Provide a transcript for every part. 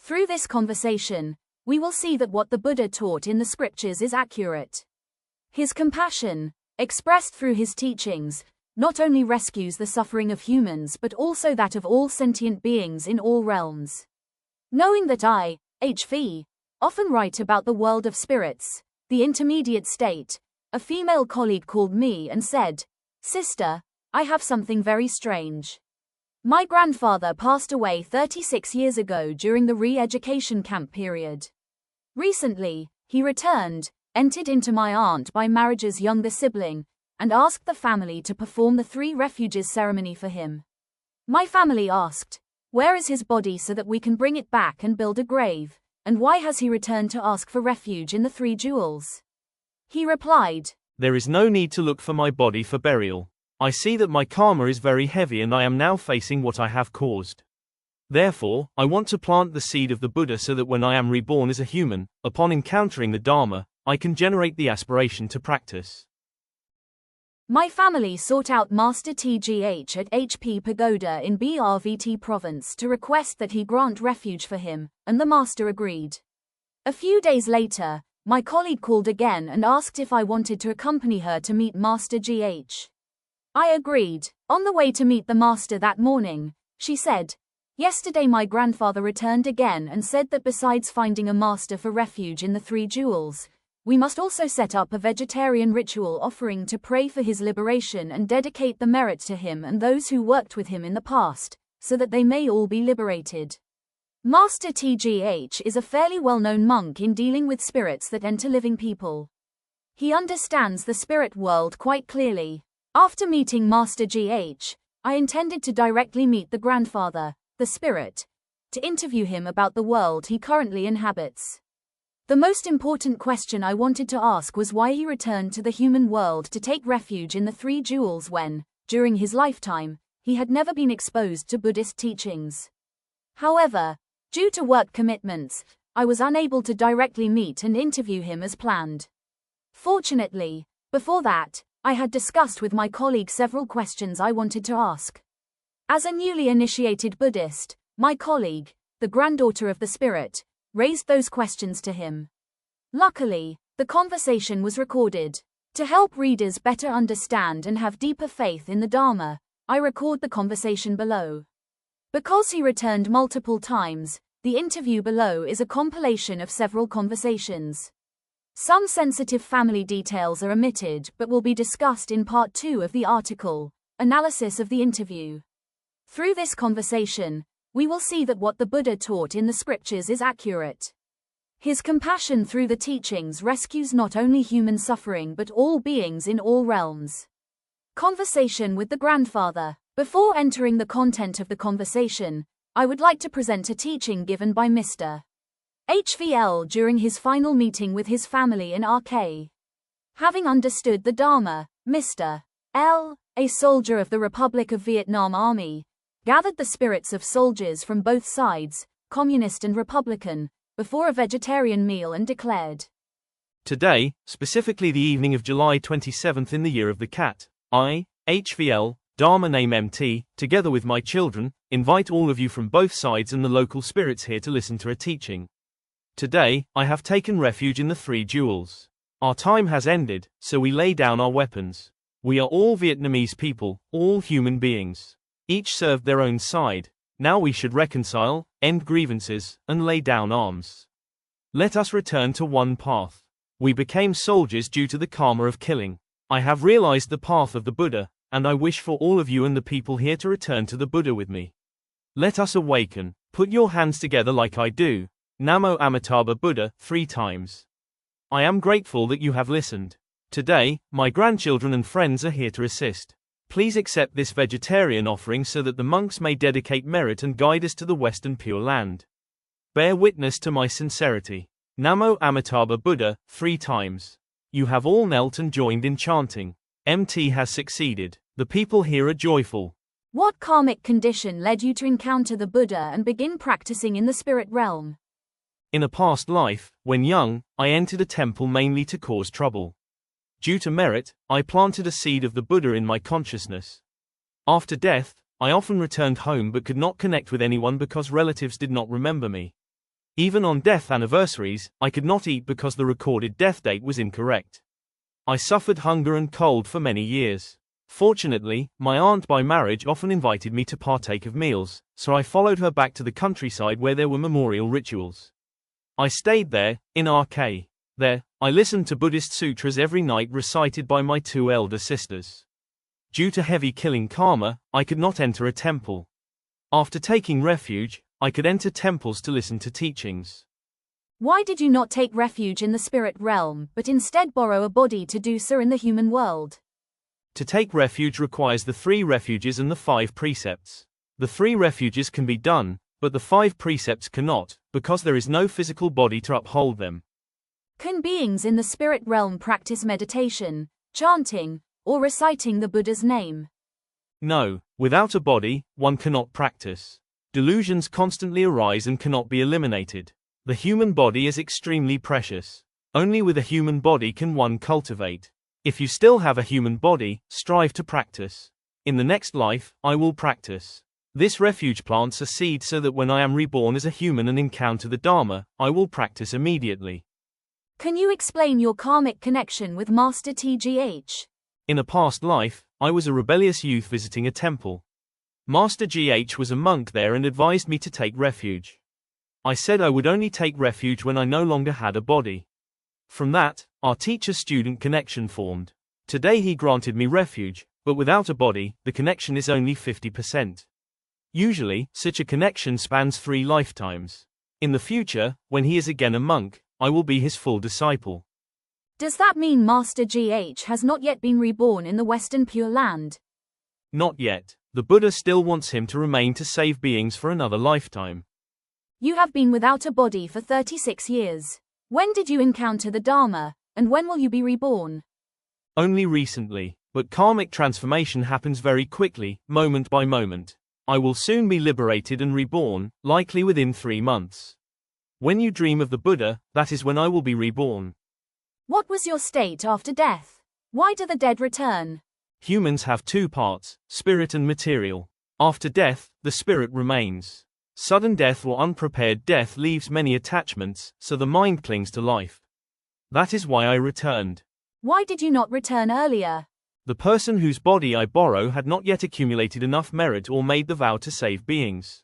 Through this conversation, we will see that what the Buddha taught in the scriptures is accurate. His compassion, expressed through his teachings, not only rescues the suffering of humans but also that of all sentient beings in all realms. Knowing that I, HV, often write about the world of spirits, the intermediate state, a female colleague called me and said, "Sister, I have something very strange. My grandfather passed away 36 years ago during the re-education camp period. Recently, he returned, entered into my aunt by marriage's younger sibling, and asked the family to perform the 3 refuges ceremony for him. My family asked, where is his body so that we can bring it back and build a grave, and why has he returned to ask for refuge in the 3 jewels? He replied, there is no need to look for my body for burial. I see that my karma is very heavy and I am now facing what I have caused. Therefore, I want to plant the seed of the Buddha so that when I am reborn as a human, upon encountering the Dharma, I can generate the aspiration to practice. My family sought out Master TGH at HP Pagoda in BRVT province to request that he grant refuge for him, and the master agreed. A few days later, my colleague called again and asked if I wanted to accompany her to meet Master GH. I agreed. On the way to meet the master that morning, she said, yesterday my grandfather returned again and said that besides finding a master for refuge in the 3 jewels, we must also set up a vegetarian ritual offering to pray for his liberation and dedicate the merit to him and those who worked with him in the past, so that they may all be liberated. Master TGH is a fairly well-known monk in dealing with spirits that enter living people. He understands the spirit world quite clearly. After meeting Master GH, I intended to directly meet the grandfather, the spirit, to interview him about the world he currently inhabits. The most important question I wanted to ask was why he returned to the human world to take refuge in the 3 jewels when, during his lifetime, he had never been exposed to Buddhist teachings. However, due to work commitments, I was unable to directly meet and interview him as planned. Fortunately, before that, I had discussed with my colleague several questions I wanted to ask. As a newly initiated Buddhist, my colleague, the granddaughter of the spirit, raised those questions to him. Luckily, the conversation was recorded. To help readers better understand and have deeper faith in the Dharma, I record the conversation below. Because he returned multiple times, the interview below is a compilation of several conversations. Some sensitive family details are omitted but will be discussed in part 2 of the article, Analysis of the Interview. Through this conversation, we will see that what the Buddha taught in the scriptures is accurate. His compassion through the teachings rescues not only human suffering but all beings in all realms. Conversation with the grandfather. Before entering the content of the conversation, I would like to present a teaching given by Mr. HVL during his final meeting with his family in RK. Having understood the Dharma, Mr. L, a soldier of the Republic of Vietnam Army, gathered the spirits of soldiers from both sides, communist and republican, before a vegetarian meal and declared, today, specifically the evening of July 27th in the year of the cat, I, HVL, Dharma name MT, together with my children, invite all of you from both sides and the local spirits here to listen to a teaching. Today, I have taken refuge in the 3 jewels. Our time has ended, so we lay down our weapons. We are all Vietnamese people, all human beings. Each served their own side. Now we should reconcile, end grievances, and lay down arms. Let us return to one path. We became soldiers due to the karma of killing. I have realized the path of the Buddha, and I wish for all of you and the people here to return to the Buddha with me. Let us awaken. Put your hands together like I do. Namo Amitabha Buddha, 3 times. I am grateful that you have listened. Today, my grandchildren and friends are here to assist. Please accept this vegetarian offering so that the monks may dedicate merit and guide us to the Western Pure Land. Bear witness to my sincerity. Namo Amitabha Buddha, 3 times. You have all knelt and joined in chanting. MT has succeeded. The people here are joyful. What karmic condition led you to encounter the Buddha and begin practicing in the spirit realm? In a past life, when young, I entered a temple mainly to cause trouble. Due to merit, I planted a seed of the Buddha in my consciousness. After death, I often returned home but could not connect with anyone because relatives did not remember me. Even on death anniversaries, I could not eat because the recorded death date was incorrect. I suffered hunger and cold for many years. Fortunately, my aunt by marriage often invited me to partake of meals, so I followed her back to the countryside where there were memorial rituals. I stayed there, in RK. There, I listened to Buddhist sutras every night recited by my 2 elder sisters. Due to heavy killing karma, I could not enter a temple. After taking refuge, I could enter temples to listen to teachings. Why did you not take refuge in the spirit realm, but instead borrow a body to do so in the human world? To take refuge requires the 3 refuges and the 5 precepts. The 3 refuges can be done, but the 5 precepts cannot, because there is no physical body to uphold them. Can beings in the spirit realm practice meditation, chanting, or reciting the Buddha's name? No, without a body, one cannot practice. Delusions constantly arise and cannot be eliminated. The human body is extremely precious. Only with a human body can one cultivate. If you still have a human body, strive to practice. In the next life, I will practice. This refuge plants a seed so that when I am reborn as a human and encounter the Dharma, I will practice immediately. Can you explain your karmic connection with Master TGH? In a past life, I was a rebellious youth visiting a temple. Master GH was a monk there and advised me to take refuge. I said I would only take refuge when I no longer had a body. From that, our teacher-student connection formed. Today he granted me refuge, but without a body, the connection is only 50%. Usually, such a connection spans 3 lifetimes. In the future, when he is again a monk, I will be his full disciple. Does that mean Master GH has not yet been reborn in the Western Pure Land? Not yet. The Buddha still wants him to remain to save beings for another lifetime. You have been without a body for 36 years. When did you encounter the Dharma, and when will you be reborn? Only recently, but karmic transformation happens very quickly, moment by moment. I will soon be liberated and reborn, likely within 3 months. When you dream of the Buddha, that is when I will be reborn. What was your state after death? Why do the dead return? Humans have 2 parts, spirit and material. After death, the spirit remains. Sudden death or unprepared death leaves many attachments, so the mind clings to life. That is why I returned. Why did you not return earlier? The person whose body I borrow had not yet accumulated enough merit or made the vow to save beings.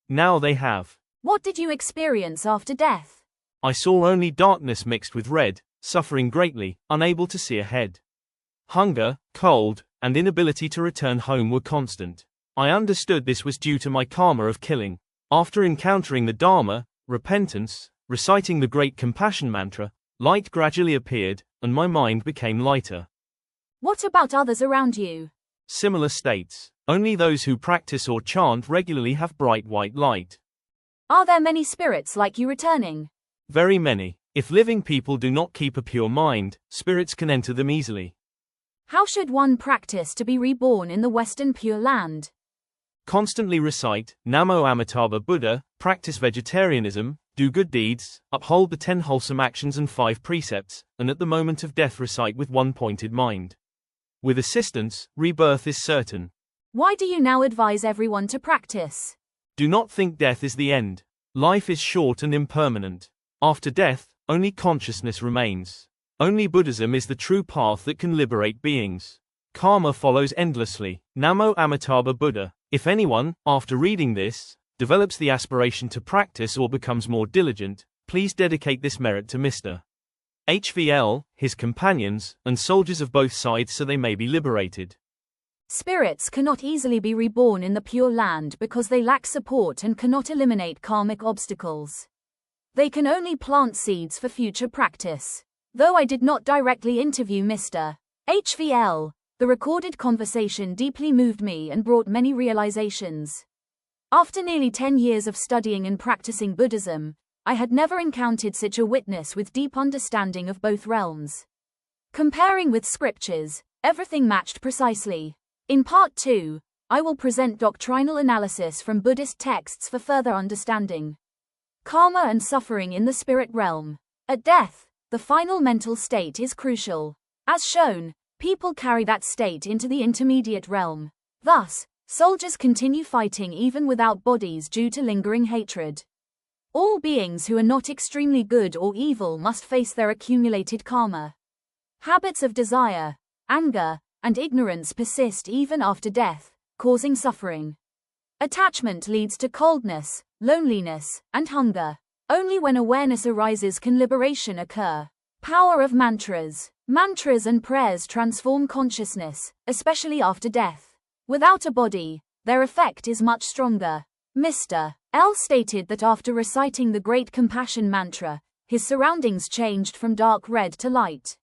Now they have. What did you experience after death? I saw only darkness mixed with red, suffering greatly, unable to see ahead. Hunger, cold, and inability to return home were constant. I understood this was due to my karma of killing. After encountering the Dharma, repentance, reciting the great compassion mantra, light gradually appeared, and my mind became lighter. What about others around you? Similar states. Only those who practice or chant regularly have bright white light. Are there many spirits like you returning? Very many. If living people do not keep a pure mind, spirits can enter them easily. How should one practice to be reborn in the Western Pure Land? Constantly recite Namo Amitabha Buddha, practice vegetarianism, do good deeds, uphold the 10 wholesome actions and 5 precepts, and at the moment of death recite with one pointed mind. With assistance, rebirth is certain. Why do you now advise everyone to practice? Do not think death is the end. Life is short and impermanent. After death, only consciousness remains. Only Buddhism is the true path that can liberate beings. Karma follows endlessly. Namo Amitabha Buddha. If anyone, after reading this, develops the aspiration to practice or becomes more diligent, please dedicate this merit to Mr. HVL, his companions, and soldiers of both sides so they may be liberated. Spirits cannot easily be reborn in the Pure Land because they lack support and cannot eliminate karmic obstacles. They can only plant seeds for future practice. Though I did not directly interview Mr. HVL, the recorded conversation deeply moved me and brought many realizations. After nearly 10 years of studying and practicing Buddhism, I had never encountered such a witness with deep understanding of both realms. Comparing with scriptures, everything matched precisely. In part 2, I will present doctrinal analysis from Buddhist texts for further understanding. Karma and suffering in the spirit realm. At death, the final mental state is crucial. As shown, people carry that state into the intermediate realm. Thus, soldiers continue fighting even without bodies due to lingering hatred. All beings who are not extremely good or evil must face their accumulated karma. Habits of desire, anger, and ignorance persist even after death, causing suffering. Attachment leads to coldness, loneliness, and hunger. Only when awareness arises can liberation occur. Power of mantras. Mantras and prayers transform consciousness, especially after death. Without a body, their effect is much stronger. Mr. L stated that after reciting the Great Compassion Mantra, his surroundings changed from dark red to light.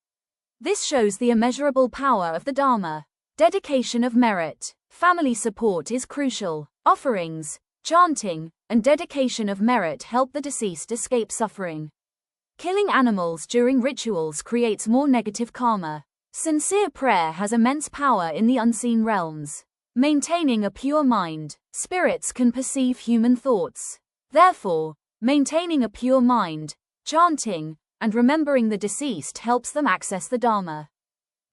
This shows the immeasurable power of the Dharma. Dedication of merit. Family support is crucial. Offerings, chanting, and dedication of merit help the deceased escape suffering. Killing animals during rituals creates more negative karma. Sincere prayer has immense power in the unseen realms. Maintaining a pure mind. Spirits can perceive human thoughts. Therefore, maintaining a pure mind, chanting, and remembering the deceased helps them access the Dharma.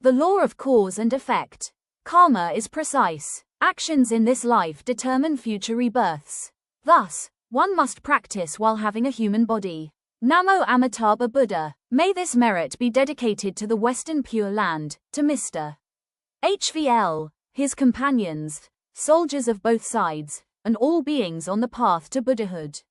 The law of cause and effect. Karma is precise. Actions in this life determine future rebirths. Thus, one must practice while having a human body. Namo Amitabha Buddha. May this merit be dedicated to the Western Pure Land, to Mr. HVL, his companions, soldiers of both sides, and all beings on the path to Buddhahood.